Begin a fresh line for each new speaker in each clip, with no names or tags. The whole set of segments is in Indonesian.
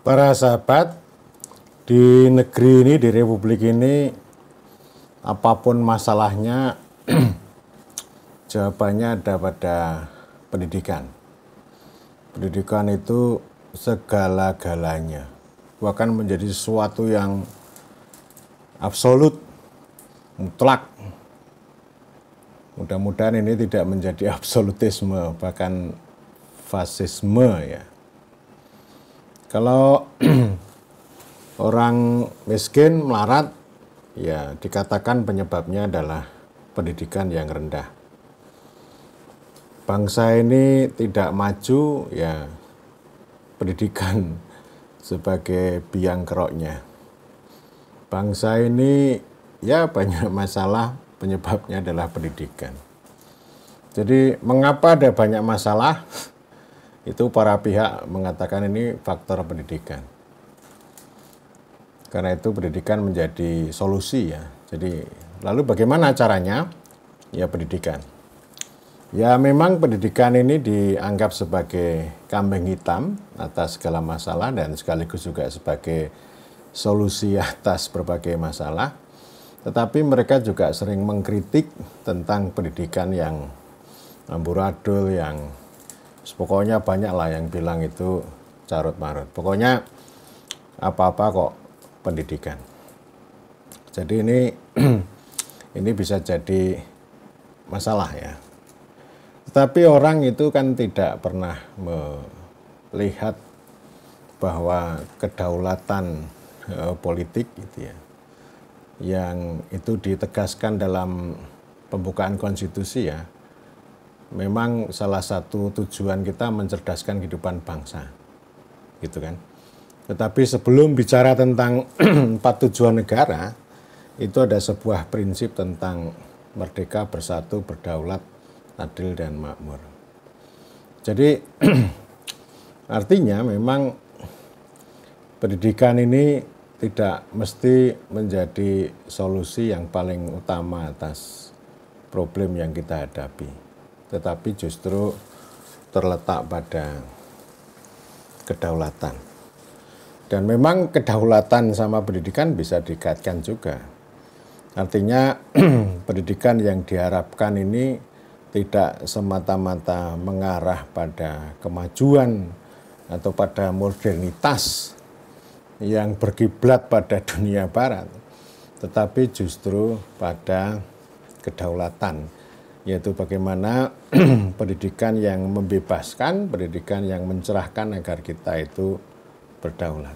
Para sahabat, di negeri ini, di republik ini, apapun masalahnya, jawabannya ada pada pendidikan. Pendidikan itu segala-galanya, bahkan menjadi sesuatu yang absolut, mutlak. Mudah-mudahan ini tidak menjadi absolutisme, bahkan fasisme ya. Kalau orang miskin melarat, ya dikatakan penyebabnya adalah pendidikan yang rendah. Bangsa ini tidak maju, ya pendidikan sebagai biang keroknya. Bangsa ini ya banyak masalah, penyebabnya adalah pendidikan. Jadi mengapa ada banyak masalah? Itu para pihak mengatakan ini faktor pendidikan. Karena itu pendidikan menjadi solusi ya. Jadi lalu bagaimana caranya? Ya pendidikan. Ya memang pendidikan ini dianggap sebagai kambing hitam atas segala masalah dan sekaligus juga sebagai solusi atas berbagai masalah. Tetapi mereka juga sering mengkritik tentang pendidikan yang amburadul, yang pokoknya banyak lah yang bilang itu carut marut. Pokoknya apa-apa kok pendidikan. Jadi ini bisa jadi masalah ya. Tetapi orang itu kan tidak pernah melihat bahwa kedaulatan politik gitu ya, yang itu ditegaskan dalam pembukaan konstitusi ya, memang salah satu tujuan kita mencerdaskan kehidupan bangsa, gitu kan. Tetapi sebelum bicara tentang 4 tujuan negara, itu ada sebuah prinsip tentang merdeka, bersatu, berdaulat, adil, dan makmur. Jadi artinya memang pendidikan ini tidak mesti menjadi solusi yang paling utama atas problem yang kita hadapi, tetapi justru terletak pada kedaulatan. Dan memang kedaulatan sama pendidikan bisa dikaitkan juga. Artinya pendidikan yang diharapkan ini tidak semata-mata mengarah pada kemajuan atau pada modernitas yang berkiblat pada dunia barat, tetapi justru pada kedaulatan, yaitu bagaimana pendidikan yang membebaskan, pendidikan yang mencerahkan agar kita itu berdaulat.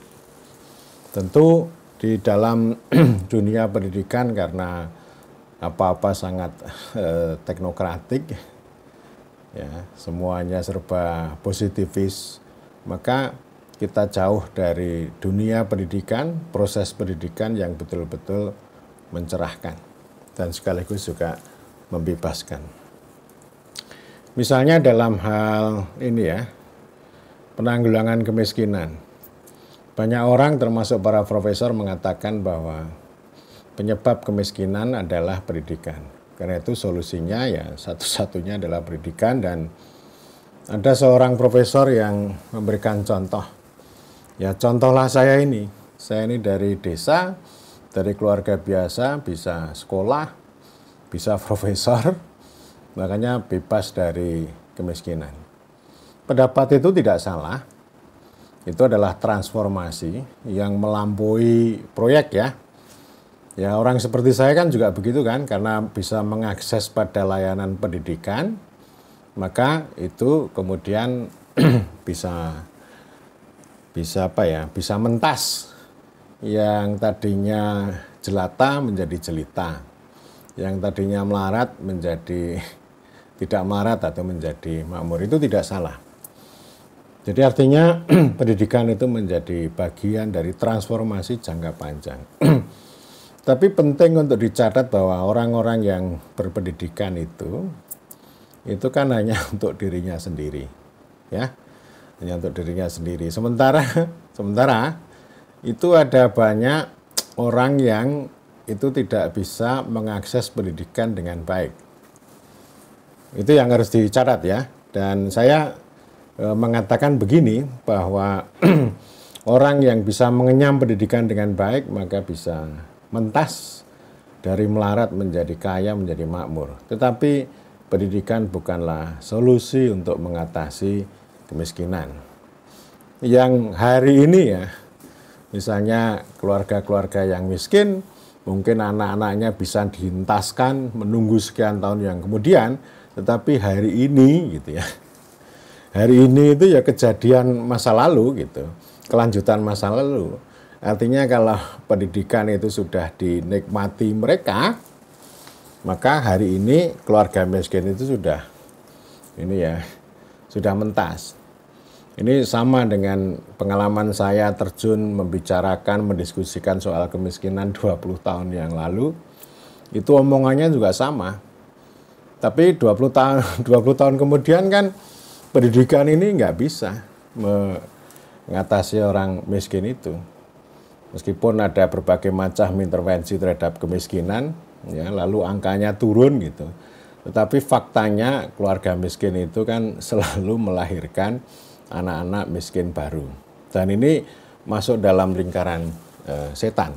Tentu di dalam dunia pendidikan karena apa-apa sangat teknokratik, ya semuanya serba positivis, maka kita jauh dari dunia pendidikan, proses pendidikan yang betul-betul mencerahkan dan sekaligus juga membebaskan. Misalnya dalam hal ini ya, penanggulangan kemiskinan. Banyak orang termasuk para profesor mengatakan bahwa penyebab kemiskinan adalah pendidikan. Karena itu solusinya ya satu-satunya adalah pendidikan, dan ada seorang profesor yang memberikan contoh. Ya contohlah saya ini dari desa, dari keluarga biasa, bisa sekolah, bisa profesor, makanya bebas dari kemiskinan. Pendapat itu tidak salah, itu adalah transformasi yang melampaui proyek ya. Ya orang seperti saya kan juga begitu kan, karena bisa mengakses pada layanan pendidikan, maka itu kemudian bisa mentas yang tadinya jelata menjadi jelita, yang tadinya melarat menjadi tidak melarat atau menjadi makmur. Itu tidak salah. Jadi artinya pendidikan itu menjadi bagian dari transformasi jangka panjang. Tapi penting untuk dicatat bahwa orang-orang yang berpendidikan itu kan hanya untuk dirinya sendiri, ya, hanya untuk dirinya sendiri. Sementara itu ada banyak orang yang itu tidak bisa mengakses pendidikan dengan baik. Itu yang harus dicatat ya. Dan saya mengatakan begini bahwa Orang yang bisa mengenyam pendidikan dengan baik maka bisa mentas dari melarat menjadi kaya, menjadi makmur. Tetapi pendidikan bukanlah solusi untuk mengatasi kemiskinan. Yang hari ini ya, misalnya keluarga-keluarga yang miskin, mungkin anak-anaknya bisa dihentaskan menunggu sekian tahun yang kemudian, tetapi hari ini gitu ya. Hari ini itu ya kejadian masa lalu gitu. Kelanjutan masa lalu. Artinya kalau pendidikan itu sudah dinikmati mereka, maka hari ini keluarga miskin itu sudah sudah mentas. Ini sama dengan pengalaman saya terjun membicarakan, mendiskusikan soal kemiskinan 20 tahun yang lalu. Itu omongannya juga sama. Tapi 20 tahun kemudian kan pendidikan ini nggak bisa mengatasi orang miskin itu. Meskipun ada berbagai macam intervensi terhadap kemiskinan, ya, lalu angkanya turun gitu. Tetapi faktanya keluarga miskin itu kan selalu melahirkan anak-anak miskin baru. Dan ini masuk dalam lingkaran setan.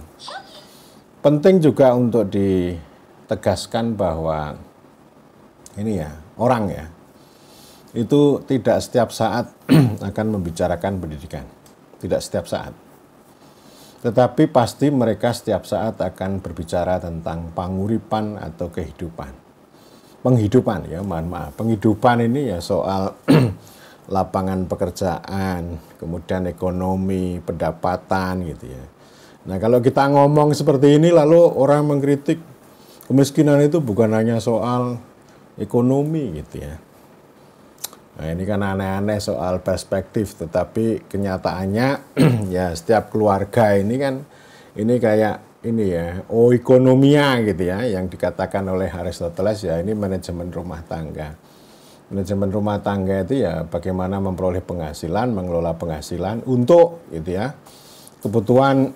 Penting juga untuk ditegaskan bahwa ini ya, orang ya, itu tidak setiap saat akan membicarakan pendidikan. Tidak setiap saat. Tetapi pasti mereka setiap saat akan berbicara tentang panguripan atau kehidupan. Penghidupan ya, mohon maaf. Penghidupan ini ya soal lapangan pekerjaan, kemudian ekonomi, pendapatan gitu ya. Nah kalau kita ngomong seperti ini lalu orang mengkritik kemiskinan itu bukan hanya soal ekonomi gitu ya. Nah ini kan aneh-aneh soal perspektif, tetapi kenyataannya ya setiap keluarga ini kan ini kayak ini ya, oikonomia gitu ya, yang dikatakan oleh Aristoteles ya, ini manajemen rumah tangga. Manajemen rumah tangga itu ya bagaimana memperoleh penghasilan, mengelola penghasilan untuk gitu ya, kebutuhan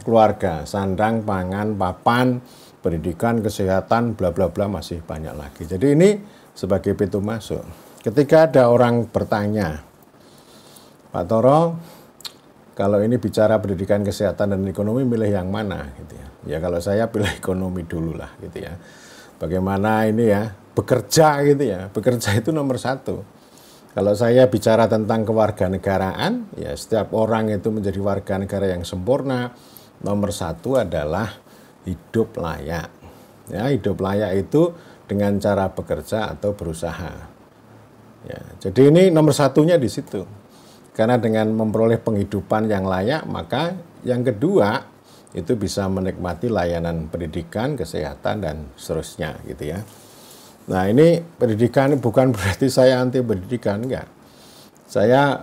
keluarga, sandang, pangan, papan, pendidikan, kesehatan, bla bla bla masih banyak lagi. Jadi ini sebagai pintu masuk. Ketika ada orang bertanya, Pak Toro, kalau ini bicara pendidikan, kesehatan, dan ekonomi, milih yang mana? Gitu ya. Ya kalau saya pilih ekonomi dulu lah, gitu ya. Bagaimana ini ya, bekerja gitu ya. Bekerja itu nomor satu. Kalau saya bicara tentang kewarganegaraan, ya setiap orang itu menjadi warga negara yang sempurna. Nomor satu adalah hidup layak. Ya, hidup layak itu dengan cara bekerja atau berusaha. Ya, jadi ini nomor satunya di situ. Karena dengan memperoleh penghidupan yang layak, maka yang kedua itu bisa menikmati layanan pendidikan, kesehatan, dan seterusnya gitu ya. Nah ini pendidikan bukan berarti saya anti pendidikan, enggak. Saya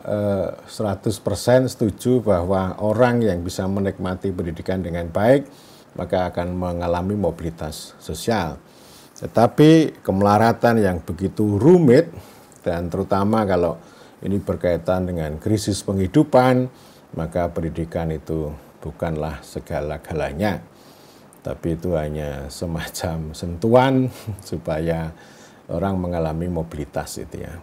100% setuju bahwa orang yang bisa menikmati pendidikan dengan baik, maka akan mengalami mobilitas sosial. Tetapi kemelaratan yang begitu rumit, dan terutama kalau ini berkaitan dengan krisis penghidupan, maka pendidikan itu bukanlah segala-galanya. Tapi itu hanya semacam sentuhan supaya orang mengalami mobilitas itu ya.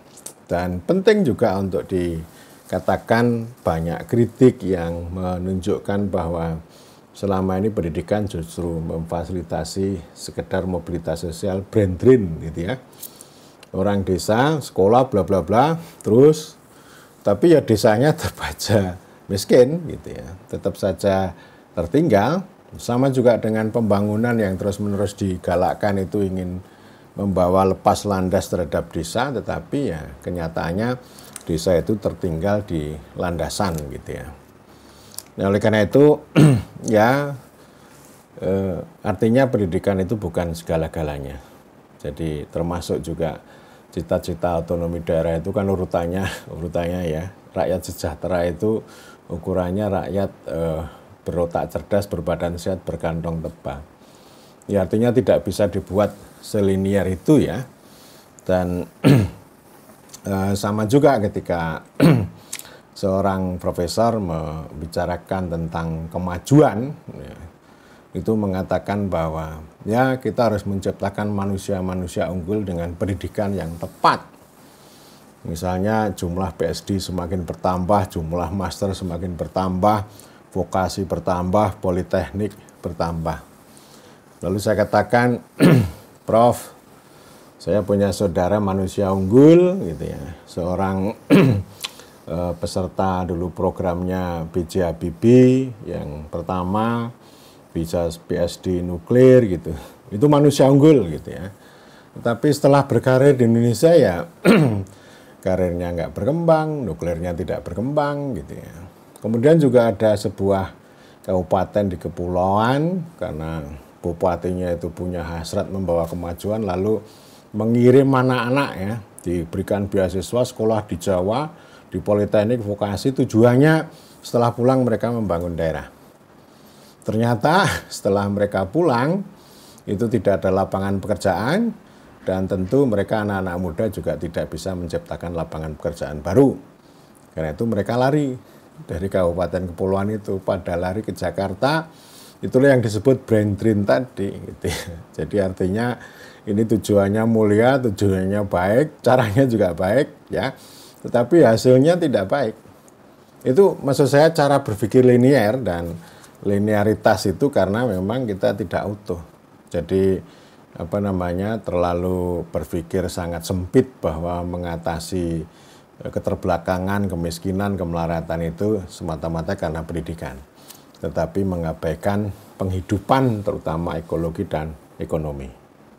Dan penting juga untuk dikatakan banyak kritik yang menunjukkan bahwa selama ini pendidikan justru memfasilitasi sekedar mobilitas sosial brain drain gitu ya. Orang desa, sekolah, bla bla bla, terus tapi ya desanya tetap aja miskin gitu ya, tetap saja tertinggal. Sama juga dengan pembangunan yang terus-menerus digalakkan itu ingin membawa lepas landas terhadap desa, tetapi ya kenyataannya desa itu tertinggal di landasan gitu ya. Nah oleh karena itu ya artinya pendidikan itu bukan segala-galanya. Jadi termasuk juga cita-cita otonomi daerah itu kan urutannya ya, rakyat sejahtera itu ukurannya rakyat berotak cerdas, berbadan sehat, berkantong tebal. Ya artinya tidak bisa dibuat selinier itu ya. Dan sama juga ketika seorang profesor membicarakan tentang kemajuan, ya, itu mengatakan bahwa ya kita harus menciptakan manusia-manusia unggul dengan pendidikan yang tepat. Misalnya jumlah PSD semakin bertambah, jumlah master semakin bertambah, vokasi bertambah, politeknik bertambah. Lalu saya katakan, Prof, saya punya saudara manusia unggul, gitu ya, seorang peserta dulu programnya B.J. Habibie yang pertama bisa PSD nuklir gitu. Itu manusia unggul gitu ya. Tapi setelah berkarir di Indonesia ya karirnya nggak berkembang, nuklirnya tidak berkembang gitu ya. Kemudian juga ada sebuah kabupaten di kepulauan karena bupatinya itu punya hasrat membawa kemajuan lalu mengirim anak-anak ya, diberikan beasiswa sekolah di Jawa, di politeknik, vokasi, tujuannya setelah pulang mereka membangun daerah. Ternyata setelah mereka pulang itu tidak ada lapangan pekerjaan dan tentu mereka anak-anak muda juga tidak bisa menciptakan lapangan pekerjaan baru. Karena itu mereka lari dari kabupaten kepulauan itu pada lari ke Jakarta. Itulah yang disebut brain drain tadi gitu ya. Jadi artinya ini tujuannya mulia, tujuannya baik, caranya juga baik ya. Tetapi hasilnya tidak baik. Itu maksud saya cara berpikir linear, dan linearitas itu karena memang kita tidak utuh. Jadi terlalu berpikir sangat sempit bahwa mengatasi keterbelakangan, kemiskinan, kemelaratan itu semata-mata karena pendidikan. Tetapi mengabaikan penghidupan terutama ekologi dan ekonomi.